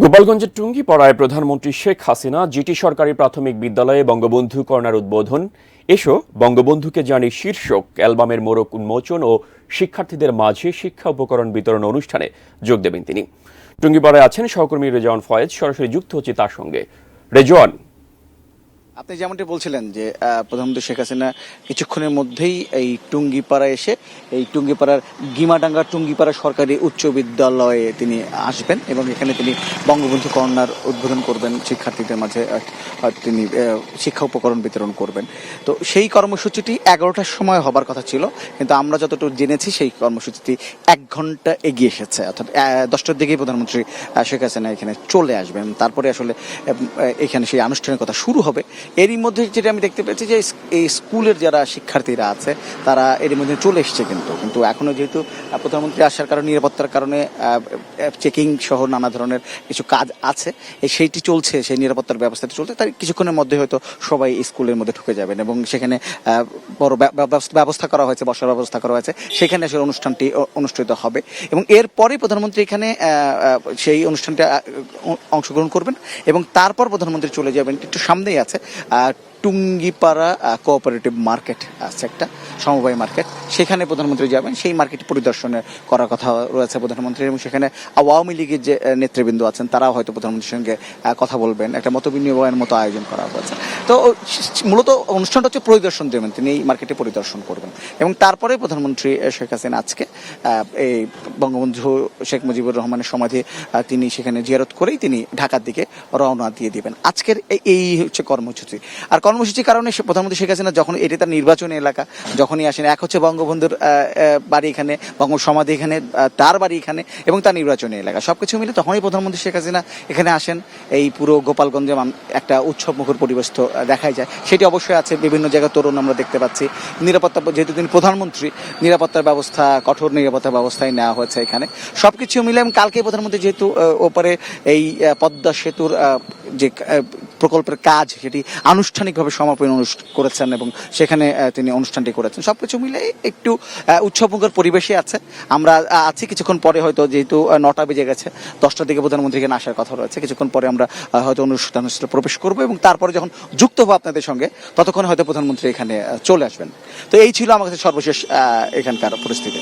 গোপালগঞ্জের টুঙ্গিপাড়ায় প্রধানমন্ত্রী শেখ হাসিনা জিটি সরকারি প্রাথমিক বিদ্যালয়ে বঙ্গবন্ধু কর্নার উদ্বোধন এসো বঙ্গবন্ধুকে জানি শীর্ষক অ্যালবামের মোড়ক উন্মোচন ও শিক্ষার্থীদের মাঝে শিক্ষা উপকরণ বিতরণ অনুষ্ঠানে যোগ দেবেন তিনি। টুঙ্গিপাড়ায় আছেন সহকর্মী রেজওয়ান ফয়েজ, সরাসরি যুক্ত হচ্ছে তার সঙ্গে। রেজওয়ান, আপনি যেমনটি বলছিলেন যে প্রধানমন্ত্রী শেখ হাসিনা কিছুক্ষণের মধ্যেই এই টুঙ্গিপাড়া এসে এই টুঙ্গিপাড়ার গিমাডাঙ্গা টুঙ্গিপাড়া সরকারি উচ্চ বিদ্যালয়ে তিনি আসবেন এবং এখানে তিনি বঙ্গবন্ধু কর্নার উদ্বোধন করবেন, শিক্ষার্থীদের মাঝে তিনি শিক্ষা উপকরণ বিতরণ করবেন। তো সেই কর্মসূচিটি 11টার সময় হবার কথা ছিল, কিন্তু আমরা যতটুকু জেনেছি সেই কর্মসূচিটি 1 ঘন্টা এগিয়ে এসেছে, অর্থাৎ 10টার দিকেই প্রধানমন্ত্রী শেখ হাসিনা এখানে চলে আসবেন। তারপরে আসলে এখানে সেই আনুষ্ঠানিকতা শুরু হবে। এরই মধ্যে যেটা আমি দেখতে পেয়েছি যে এই স্কুলের যারা শিক্ষার্থীরা আছে তারা এরই মধ্যে চলে এসছে, কিন্তু এখনো যেহেতু প্রধানমন্ত্রী আসার কারণে নিরাপত্তার কারণে চেকিং সহ নানা ধরনের কিছু কাজ আছে, সেইটি চলছে, সেই নিরাপত্তার ব্যবস্থাটি চলছে। তাই কিছুক্ষণের মধ্যে হয়তো সবাই স্কুলের মধ্যে ঢুকে যাবেন এবং সেখানে বড় ব্যবস্থা করা হয়েছে, বসার ব্যবস্থা করা হয়েছে, সেখানে আসলে অনুষ্ঠানটি অনুষ্ঠিত হবে এবং এরপরে প্রধানমন্ত্রী এখানে সেই অনুষ্ঠানটি অংশগ্রহণ করবেন এবং তারপর প্রধানমন্ত্রী চলে যাবেন। একটু সামনেই আছে টুঙ্গিপাড়া কোঅপারেটিভ মার্কেট আছে, একটা সমবায় মার্কেট, সেখানে প্রধানমন্ত্রী যাবেন। সেই মার্কেট পরিদর্শনে করার কথা রয়েছে প্রধানমন্ত্রী এবং সেখানে আওয়ামী লীগের যে নেতৃবৃন্দ আছেন তারাও হয়তো প্রধানমন্ত্রীর সঙ্গে কথা বলবেন, একটা মত বিনিময়ের মতো আয়োজন করা হয়েছে। তো মূলত অনুষ্ঠানটা হচ্ছে পরিদর্শন দেবেন, তিনি এই মার্কেটে পরিদর্শন করবেন এবং তারপরে প্রধানমন্ত্রী শেখ হাসিনা আজকে এই বঙ্গবন্ধু শেখ মুজিবুর রহমানের সমাধি তিনি সেখানে জিয়ারত করেই তিনি ঢাকার দিকে রওনা দিয়ে দিবেন। আজকের এই হচ্ছে কর্মসূচি। আর কর্মসূচির কারণে প্রধানমন্ত্রী শেখ হাসিনা যখন এটি তার নির্বাচনী এলাকা, যখনই আসেন, এক হচ্ছে বঙ্গবন্ধুর বাড়ি এখানে, বঙ্গ সমাধি এখানে, তার বাড়ি এখানে এবং তার নির্বাচনী এলাকা, সবকিছু মিলে তখনই প্রধানমন্ত্রী শেখ হাসিনা এখানে আসেন। এই পুরো গোপালগঞ্জে একটা উৎসব মুখর পরিবেশ তো দেখাই যায়, সেটি অবশ্যই আছে। বিভিন্ন জায়গায় তরুণ আমরা দেখতে পাচ্ছি। নিরাপত্তা, যেহেতু তিনি প্রধানমন্ত্রী, নিরাপত্তার ব্যবস্থা, কঠোর নিরাপত্তা ব্যবস্থায় নেওয়া হয়েছে এখানে, সবকিছু মিলে। এবং কালকে প্রধানমন্ত্রী যেহেতু ওপারে এই পদ্মা সেতুর যে প্রকল্পের কাজ সেটি আনুষ্ঠানিকভাবে সমাপন করেছেন এবং সেখানে তিনি অনুষ্ঠানটি করেছেন, সবকিছু মিলে একটু উৎসবমুখর পরিবেশে আছে। আমরা আছি, কিছুক্ষণ পরে হয়তো, যেহেতু 9টা বেজে গেছে, 10টার দিকে প্রধানমন্ত্রী এখানে আসার কথা রয়েছে, কিছুক্ষণ পরে আমরা হয়তো অনুষ্ঠানে প্রবেশ করবো এবং তারপরে যখন যুক্ত হবো আপনাদের সঙ্গে ততক্ষণ হয়তো প্রধানমন্ত্রী এখানে চলে আসবেন। তো এই ছিল আমার কাছে সর্বশেষ এখানকার পরিস্থিতি।